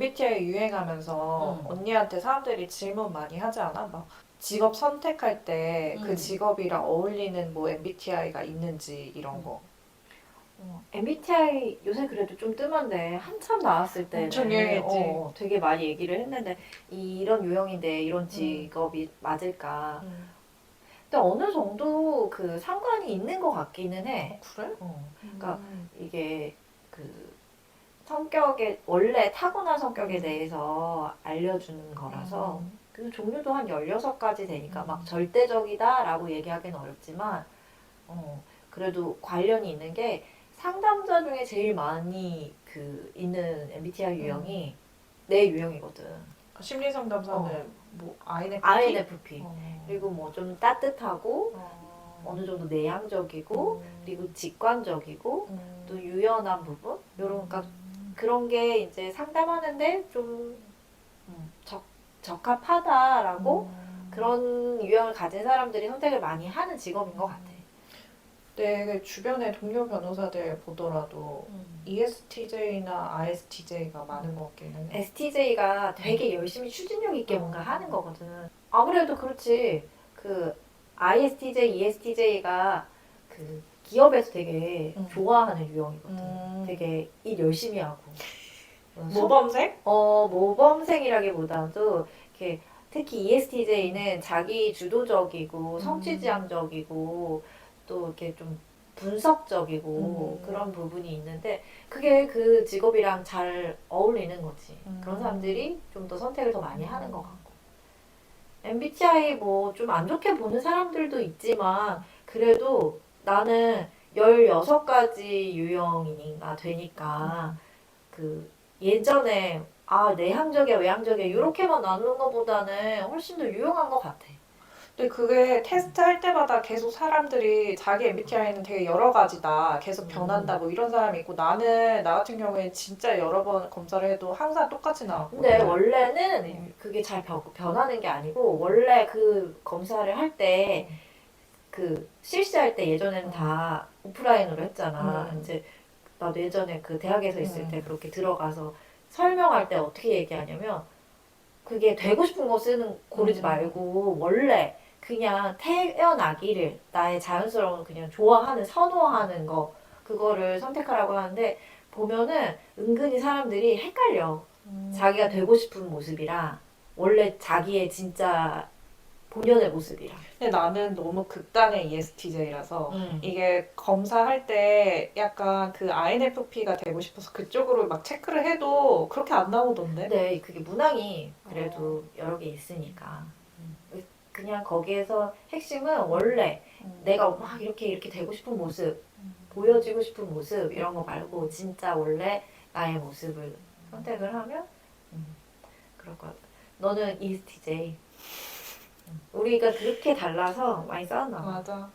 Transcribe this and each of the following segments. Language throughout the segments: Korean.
MBTI 유행하면서 언니한테 사람들이 질문 많이 하지 않아? 막 직업 선택할 때 그 직업이랑 어울리는 뭐 MBTI가 있는지 이런 거. MBTI 요새 그래도 좀 뜸한데 한참 나왔을 때는 엄청 유행했지. 되게 많이 얘기를 했는데 이런 유형인데 이런 직업이 맞을까? 근데 어느 정도 그 상관이 있는 것 같기는 해. 그래? 그러니까 이게 그 성격에 원래 타고난 성격에 대해서 알려주는 거라서 그 종류도 한 16가지 되니까 막 절대적이다라고 얘기하기는 어렵지만 그래도 관련이 있는 게 상담자 중에 제일 많이 그 있는 MBTI 유형이 내 유형이거든. 심리 상담사는 뭐 INFP? INFP. 어. 그리고 뭐 좀 따뜻하고 어. 어느 정도 내향적이고 그리고 직관적이고 또 유연한 부분 요런 그러니까 그런 게 이제 상담하는데 좀 적합하다라고 그런 유형을 가진 사람들이 선택을 많이 하는 직업인 것 같아. 내 주변에 동료 변호사들 보더라도 ESTJ나 ISTJ가 많은 것 같기는 해. STJ가 되게 열심히 추진력 있게 뭔가 하는 거거든. 아무래도 그렇지. 그 ISTJ, ESTJ가 그 기업에서 되게 좋아하는 유형이거든. 되게 일 열심히 하고. 모범생? 모범생이라기보다도 이렇게 특히 ESTJ는 자기 주도적이고 성취지향적이고 또 이렇게 좀 분석적이고 그런 부분이 있는데 그게 그 직업이랑 잘 어울리는 거지. 그런 사람들이 좀 더 선택을 더 많이 하는 것 같고. MBTI 뭐 좀 안 좋게 보는 사람들도 있지만 그래도 나는 16가지 유형이나 되니까 그 예전에 내향적이야 외향적이야 이렇게만 나누는 것보다는 훨씬 더 유용한 것 같아. 근데 그게 테스트 할 때마다 계속 사람들이 자기 MBTI는 되게 여러 가지다. 계속 변한다. 뭐 이런 사람이 있고 나 같은 경우에 진짜 여러 번 검사를 해도 항상 똑같이 나왔거든. 근데 원래는 그게 잘 변하는 게 아니고 원래 그 검사를 할 때 그 실시할 때 예전에는 다 오프라인으로 했잖아. 이제 나도 예전에 그 대학에서 있을 때 그렇게 들어가서 설명할 때 어떻게 얘기하냐면 그게 되고 싶은 거 고르지 말고 원래 그냥 태어나기를 나의 자연스러운 그냥 좋아하는 선호하는 거 그거를 선택하라고 하는데 보면은 은근히 사람들이 헷갈려. 자기가 되고 싶은 모습이랑 원래 자기의 진짜 본연의 모습이랑. 근데 나는 너무 극단의 ESTJ라서 이게 검사할 때 약간 그 INFP가 되고 싶어서 그쪽으로 막 체크를 해도 그렇게 안 나오던데? 근데 그게 문항이 그래도 여러 개 있으니까. 그냥 거기에서 핵심은 원래 내가 막 이렇게 되고 싶은 모습, 보여지고 싶은 모습 이런 거 말고 진짜 원래 나의 모습을 선택을 하면 그럴 것 같아. 너는 ESTJ. 우리가 그렇게 달라서 많이 싸웠나 봐. 맞아.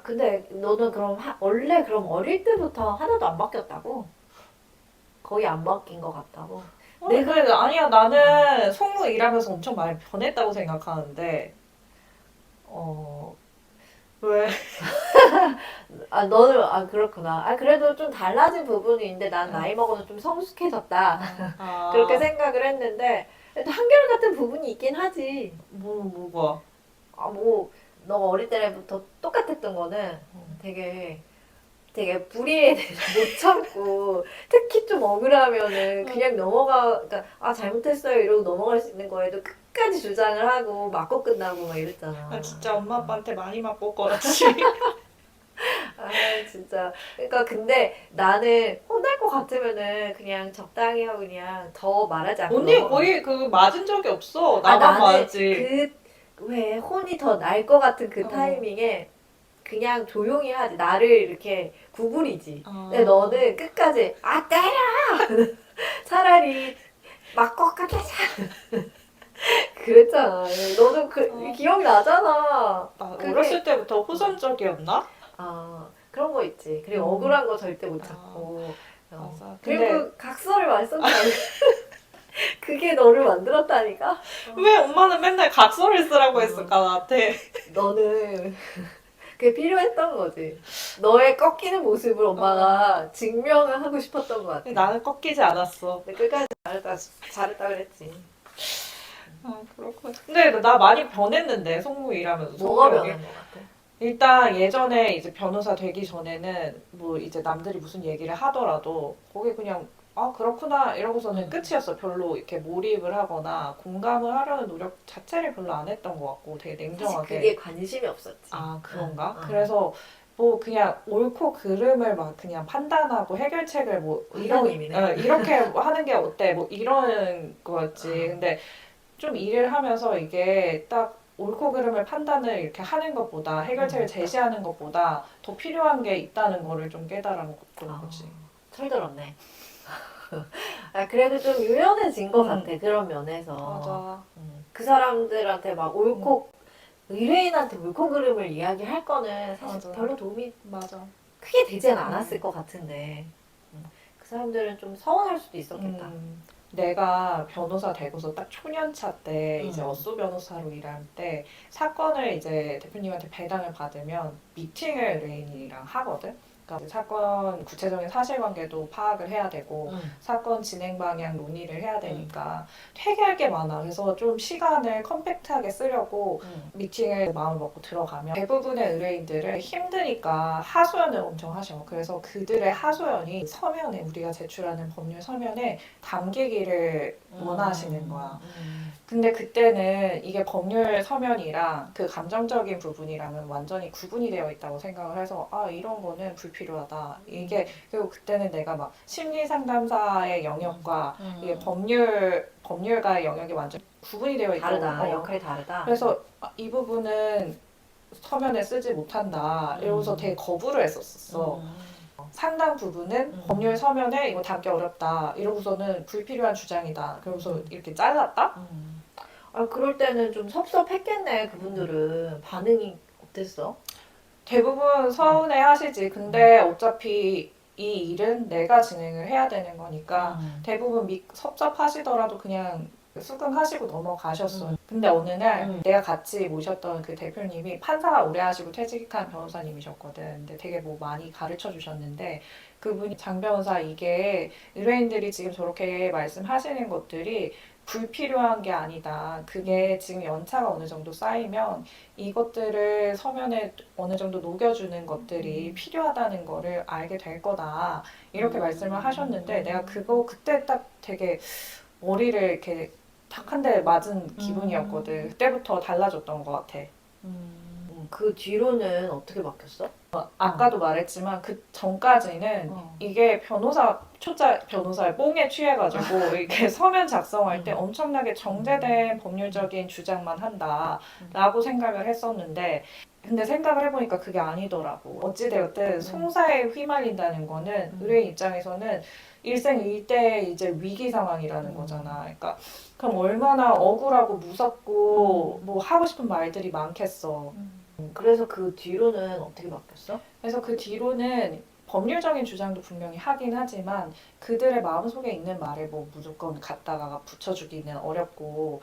근데 너는 그럼 원래 그럼 어릴 때부터 하나도 안 바뀌었다고? 거의 안 바뀐 것 같다고? 그래, 아니야. 나는 송무 일하면서 엄청 많이 변했다고 생각하는데, 왜? 너는 그렇구나. 그래도 좀 달라진 부분이 있는데 난 나이 먹어서 좀 성숙해졌다. 그렇게 생각을 했는데 또 한결같은 부분이 있긴 하지. 뭐가? 너가 어릴 때부터 똑같았던 거는 되게 불의에 대해서 못 참고 특히 좀 억울하면은 그냥 그러니까 잘못했어요 이러고 넘어갈 수 있는 거에도 끝까지 주장을 하고 맞고 끝나고 막 이랬잖아. 나 진짜 엄마 아빠한테 많이 맞고 거라지. 진짜. 그러니까 근데 나는 혼날 것 같으면은 그냥 적당히 하고 그냥 더 말하지 않고 언니 거의 그 맞은 적이 없어. 나만 나는 맞지. 왜 혼이 더 날 것 같은 그 타이밍에 그냥 조용히 하지. 나를 이렇게 구부리지. 근데 너는 끝까지 때려! 차라리 맞고 끝내자. 그랬잖아. 너는 기억나잖아. 어렸을 때부터 호전적이었나? 그런 거 있지. 그리고 억울한 거 절대 못 참고. 맞아. 그리고 각서를 많이 썼잖아. 그게 너를 만들었다니까? 왜 엄마는 맨날 각서를 쓰라고 했을까, 나한테? 너는 그게 필요했던 거지. 너의 꺾이는 모습을 엄마가 증명을 하고 싶었던 것 같아. 근데 나는 꺾이지 않았어. 근데 끝까지 잘했다 그랬지. 아, 그렇구나. 근데 나 많이 변했는데, 송무 일하면서. 뭐가 성격이. 변한 것 같아? 일단 예전에 이제 변호사 되기 전에는 뭐 이제 남들이 무슨 얘기를 하더라도 거기 그냥 아 그렇구나 이러고서는 끝이었어. 별로 이렇게 몰입을 하거나 공감을 하려는 노력 자체를 별로 안 했던 것 같고 되게 사실 냉정하게. 그게 관심이 없었지. 아 그런가? 응, 응. 그래서 뭐 그냥 옳고 그름을 막 그냥 판단하고 해결책을 뭐 판단님이네. 이렇게 하는 게 어때? 뭐 이런 거였지. 아. 근데 좀 일을 하면서 이게 딱 옳고 그름을 판단을 이렇게 하는 것보다 해결책을 제시하는 것보다 더 필요한 게 있다는 거를 좀 깨달은 거지. 철들었네. 아, 그래도 좀 유연해진 것 음. 같아. 그런 면에서. 맞아. 그 사람들한테 막 옳고 의뢰인한테 옳고 그름을 이야기할 거는 사실 맞아. 별로 도움이 맞아. 크게 되진 않았을 것 같은데 그 사람들은 좀 서운할 수도 있었겠다. 내가 변호사 되고서 딱 초년차 때 이제 어쏘 변호사로 일할 때 사건을 이제 대표님한테 배당을 받으면 미팅을 레인이랑 하거든. 그러니까 이제 사건 구체적인 사실관계도 파악을 해야 되고 사건 진행 방향 논의를 해야 되니까 되게 할 게 많아. 그래서 좀 시간을 컴팩트하게 쓰려고 미팅을 마음을 먹고 들어가면 대부분의 의뢰인들은 힘드니까 하소연을 엄청 하셔. 그래서 그들의 하소연이 서면에 우리가 제출하는 법률 서면에 담기기를 원하시는 거야. 근데 그때는 이게 법률 서면이랑 그 감정적인 부분이랑은 완전히 구분이 되어 있다고 생각을 해서 아 이런 거는 불필요하다. 이게 그리고 그때는 내가 막 심리 상담사의 영역과 이게 법률가의 영역이 완전 구분이 되어 있다고. 다르다. 역할이 다르다. 그래서 아, 이 부분은 서면에 쓰지 못한다. 이러고서 되게 거부를 했었어. 상당 부분은 법률 서면에 이거 담기 어렵다. 이러고서는 불필요한 주장이다. 그러고서 이렇게 잘랐다? 아, 그럴 때는 좀 섭섭했겠네. 그분들은 반응이 어땠어? 대부분 서운해 하시지. 근데 어차피 이 일은 내가 진행을 해야 되는 거니까 대부분 섭섭하시더라도 그냥 수긍하시고 넘어가셨어요. 근데 어느 날 내가 같이 모셨던 그 대표님이 판사가 오래 하시고 퇴직한 변호사님이셨거든. 근데 되게 뭐 많이 가르쳐 주셨는데 그분이 장 변호사 이게 의뢰인들이 지금 저렇게 말씀하시는 것들이 불필요한 게 아니다. 그게 지금 연차가 어느 정도 쌓이면 이것들을 서면에 어느 정도 녹여주는 것들이 필요하다는 거를 알게 될 거다. 이렇게 말씀을 하셨는데 내가 그때 딱 되게 머리를 이렇게 탁 한 대 맞은 기분이었거든. 그때부터 달라졌던 것 같아. 그 뒤로는 어떻게 바뀌었어? 아까도 말했지만 그 전까지는 이게 초짜 변호사의 뽕에 취해가지고 이렇게 서면 작성할 때 엄청나게 정제된 법률적인 주장만 한다라고 생각을 했었는데 근데 생각을 해보니까 그게 아니더라고. 어찌되었든 송사에 휘말린다는 거는 의뢰인 입장에서는 일생일대의 이제 위기 상황이라는 거잖아. 그러니까 그럼 얼마나 억울하고 무섭고 뭐 하고 싶은 말들이 많겠어. 그래서 그 뒤로는 어떻게 바뀌었어? 그래서 그 뒤로는 법률적인 주장도 분명히 하긴 하지만 그들의 마음속에 있는 말을 뭐 무조건 갖다가 붙여주기는 어렵고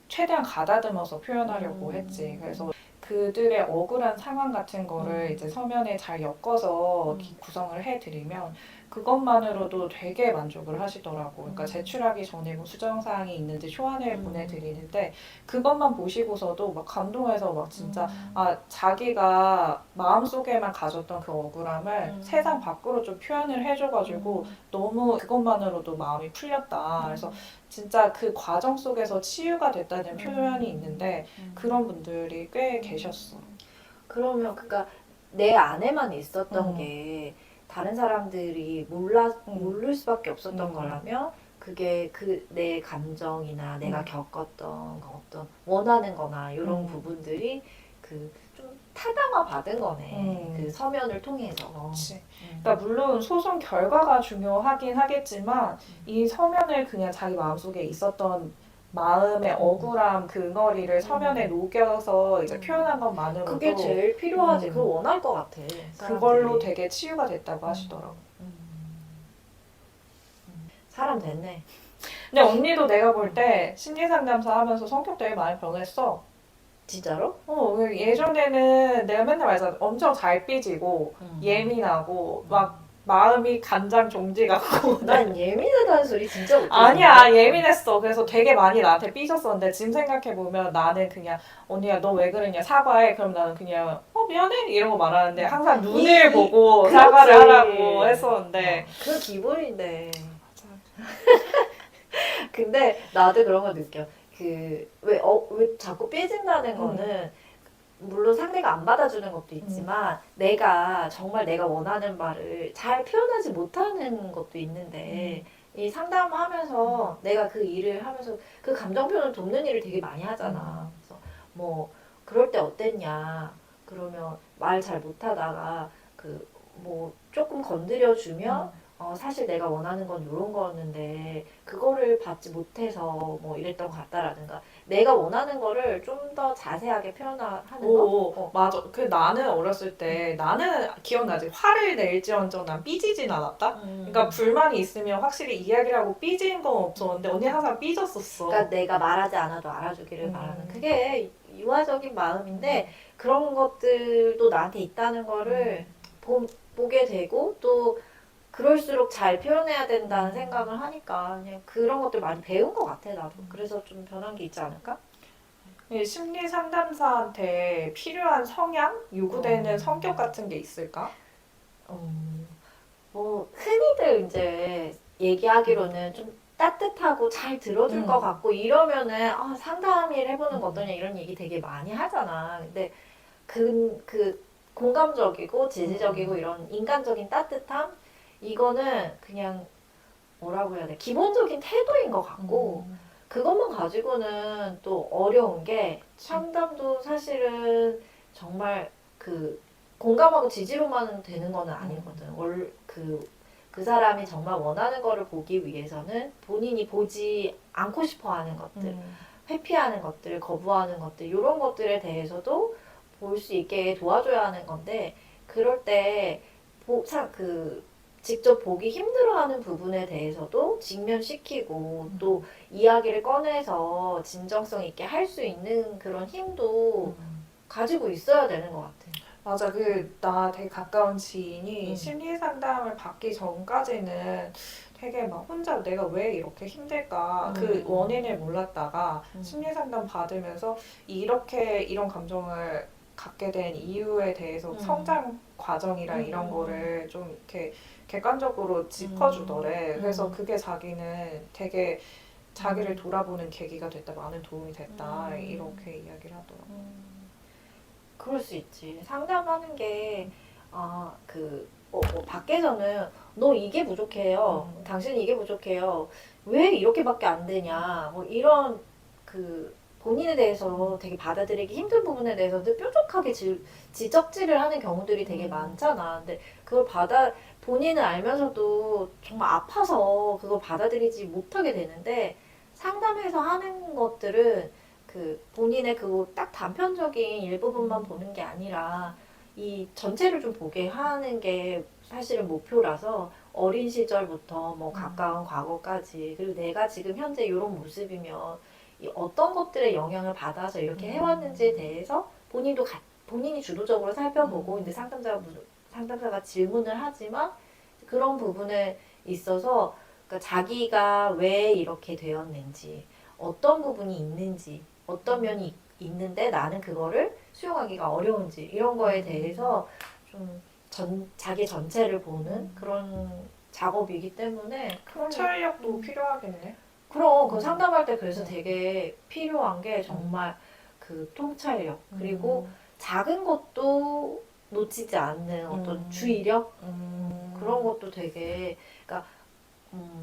최대한 가다듬어서 표현하려고 했지. 그래서 그들의 억울한 상황 같은 거를 이제 서면에 잘 엮어서 구성을 해드리면 그것만으로도 되게 만족을 하시더라고. 그러니까 제출하기 전에 뭐 수정사항이 있는지 초안을 보내드리는데 그것만 보시고서도 막 감동해서 막 진짜 아 자기가 마음속에만 가졌던 그 억울함을 세상 밖으로 좀 표현을 해줘가지고 너무 그것만으로도 마음이 풀렸다. 그래서 진짜 그 과정 속에서 치유가 됐다는 표현이 있는데 그런 분들이 꽤 계셨어. 그러면 그러니까 내 안에만 있었던 게 다른 사람들이 모를 수밖에 없었던 거라면 그게 그 내 감정이나 내가 겪었던 어떤 원하는 거나 이런 부분들이 그 좀 타당화 받은 거네. 그 서면을 통해서. 그치. 그러니까 물론 소송 결과가 중요하긴 하겠지만 이 서면을 그냥 자기 마음속에 있었던 마음의 억울함 근거리를 서면에 녹여서 이제 표현한 것만으로도 그게 제일 필요하지. 그걸 원할 것 같아. 그걸로 사람들이. 되게 치유가 됐다고 하시더라고. 사람 됐네. 근데 언니도 내가 볼 때 심리상담사 하면서 성격 되게 많이 변했어. 진짜로? 예전에는 내가 맨날 말했잖아. 엄청 잘 삐지고 예민하고 막 마음이 간장종지 같고. 난 예민하다는 소리 진짜 못 아니야, 예민했어. 그래서 되게 많이 나한테 삐졌었는데 지금 생각해보면 나는 그냥 언니야 너 왜 그러냐 사과해. 그럼 나는 그냥 미안해 이런 거 말하는데 항상 눈을 보고 그렇지. 사과를 하라고 했었는데 그 기본인데. 맞아. 근데 나도 그런 거 느껴. 왜 자꾸 삐진다는 거는 물론 상대가 안 받아주는 것도 있지만 내가 정말 내가 원하는 말을 잘 표현하지 못하는 것도 있는데 이 상담하면서 내가 그 일을 하면서 그 감정 표현을 돕는 일을 되게 많이 하잖아. 그래서 뭐 그럴 때 어땠냐? 그러면 말 잘 못하다가 그 뭐 조금 건드려 주면 사실 내가 원하는 건 이런 거였는데 그거를 받지 못해서 뭐 이랬던 것 같다라든가 내가 원하는 거를 좀 더 자세하게 표현하는 거? 오, 맞아. 나는 어렸을 때 나는 기억나지. 화를 낼지언정 난 삐지진 않았다. 그러니까 불만이 있으면 확실히 이야기를 하고 삐진 건 없었는데 언니 항상 삐졌었어. 그러니까 내가 말하지 않아도 알아주기를 바라는 그게 유아적인 마음인데 그런 것들도 나한테 있다는 거를 보게 되고 또 그럴수록 잘 표현해야 된다는 생각을 하니까 그냥 그런 것들 많이 배운 것 같아 나도. 그래서 좀 변한 게 있지 않을까? 이 심리 상담사한테 필요한 성향, 요구되는 성격 같은 게 있을까? 뭐 흔히들 이제 얘기하기로는 좀 따뜻하고 잘 들어줄 것 같고 이러면은 상담일 해보는 거 어떠냐 이런 얘기 되게 많이 하잖아. 근데 그 공감적이고 지지적이고 이런 인간적인 따뜻함 이거는 그냥 뭐라고 해야 돼? 기본적인 태도인 것 같고 그것만 가지고는 또 어려운 게 상담도 사실은 정말 그 공감하고 지지로만 되는 거는 아니거든. 그 사람이 정말 원하는 거를 보기 위해서는 본인이 보지 않고 싶어 하는 것들, 회피하는 것들, 거부하는 것들, 이런 것들에 대해서도 볼 수 있게 도와줘야 하는 건데, 그럴 때, 직접 보기 힘들어하는 부분에 대해서도 직면시키고 또 이야기를 꺼내서 진정성 있게 할 수 있는 그런 힘도 가지고 있어야 되는 것 같아. 맞아. 나 되게 가까운 지인이 심리 상담을 받기 전까지는 되게 막 혼자 내가 왜 이렇게 힘들까 그 원인을 몰랐다가 심리 상담 받으면서 이런 감정을 갖게 된 이유에 대해서 성장 과정이랑 이런 거를 좀 이렇게 객관적으로 짚어주더래. 그래서 그게 자기는 되게 자기를 돌아보는 계기가 됐다, 많은 도움이 됐다, 이렇게 이야기를 하더라고. 그럴 수 있지. 상담하는 게, 밖에서는 너 이게 부족해요. 당신이 이게 부족해요. 왜 이렇게밖에 안 되냐. 뭐 이런 본인에 대해서 되게 받아들이기 힘든 부분에 대해서도 뾰족하게 지적질을 하는 경우들이 되게 많잖아. 근데 본인은 알면서도 정말 아파서 그걸 받아들이지 못하게 되는데 상담해서 하는 것들은 본인의 딱 단편적인 일부분만 보는 게 아니라 이 전체를 좀 보게 하는 게 사실은 목표라서 어린 시절부터 뭐 가까운 과거까지 그리고 내가 지금 현재 이런 모습이면 이 어떤 것들의 영향을 받아서 이렇게 해왔는지에 대해서 본인이 주도적으로 살펴보고 이제 상담사가 질문을 하지만 그런 부분에 있어서 그러니까 자기가 왜 이렇게 되었는지 어떤 부분이 있는지 어떤 면이 있는데 나는 그거를 수용하기가 어려운지 이런 거에 대해서 좀 자기 전체를 보는 그런 작업이기 때문에 통찰력도 필요하겠네. 그럼 그 상담할 때 그래서 되게 필요한 게 정말 그 통찰력 그리고 작은 것도 놓치지 않는 어떤 주의력 그런 것도 되게 그러니까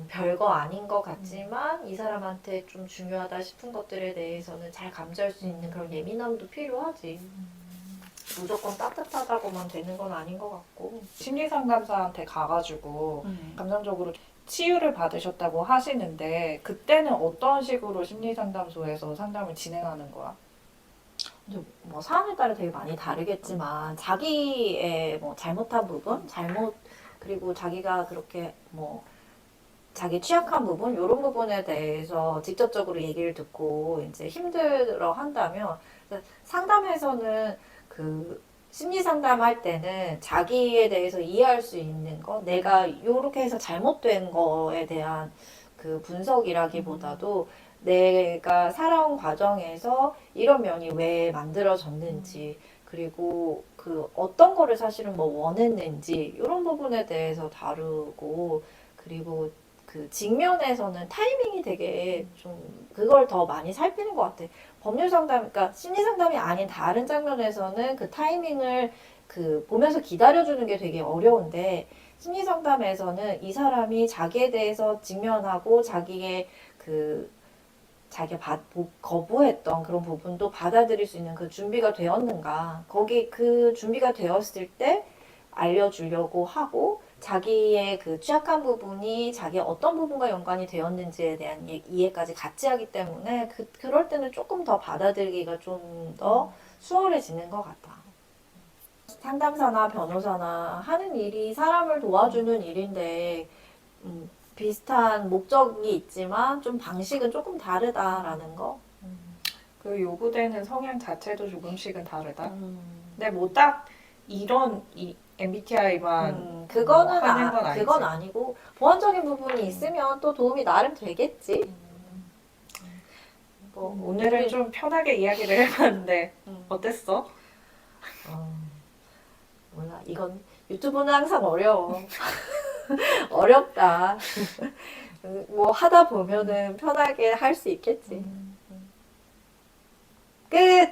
별거 아닌 것 같지만 이 사람한테 좀 중요하다 싶은 것들에 대해서는 잘 감지할 수 있는 그런 예민함도 필요하지. 무조건 따뜻하다고만 되는 건 아닌 것 같고. 심리 상담사한테 가가지고 감정적으로 치유를 받으셨다고 하시는데 그때는 어떤 식으로 심리 상담소에서 상담을 진행하는 거야? 뭐 사람에 따라 되게 많이 다르겠지만 자기의 뭐 잘못한 부분, 그리고 자기가 그렇게 뭐 자기 취약한 부분, 이런 부분에 대해서 직접적으로 얘기를 듣고 이제 힘들어 한다면 상담에서는 그 심리 상담할 때는 자기에 대해서 이해할 수 있는 거, 내가 이렇게 해서 잘못된 거에 대한 그 분석이라기보다도 내가 살아온 과정에서 이런 면이 왜 만들어졌는지, 그리고 그 어떤 거를 사실은 뭐 원했는지 이런 부분에 대해서 다루고, 그리고 그 직면에서는 타이밍이 되게 좀 그걸 더 많이 살피는 것 같아. 법률 상담, 그러니까 심리 상담이 아닌 다른 장면에서는 그 타이밍을 그 보면서 기다려주는 게 되게 어려운데, 심리 상담에서는 이 사람이 자기에 대해서 직면하고 자기의 그 자기가 거부했던 그런 부분도 받아들일 수 있는 그 준비가 되었는가, 거기 그 준비가 되었을 때 알려주려고 하고, 자기의 그 취약한 부분이 자기의 어떤 부분과 연관이 되었는지에 대한 이해까지 같이 하기 때문에 그럴 때는 조금 더 받아들이기가 좀 더 수월해지는 것 같아. 상담사나 변호사나 하는 일이 사람을 도와주는 일인데 비슷한 목적이 있지만 좀 방식은 조금 다르다라는 거. 그 요구되는 성향 자체도 조금씩은 다르다. 근데 뭐 딱 이런 MBTI만 그거는 하는 건 아니지. 그건 아니고 보완적인 부분이 있으면 또 도움이 나름 되겠지. 뭐 오늘은 좀 편하게 이야기를 해봤는데 어땠어? 몰라. 이건 유튜브는 항상 어려워. 어렵다. 뭐 하다 보면은 편하게 할 수 있겠지. 끝!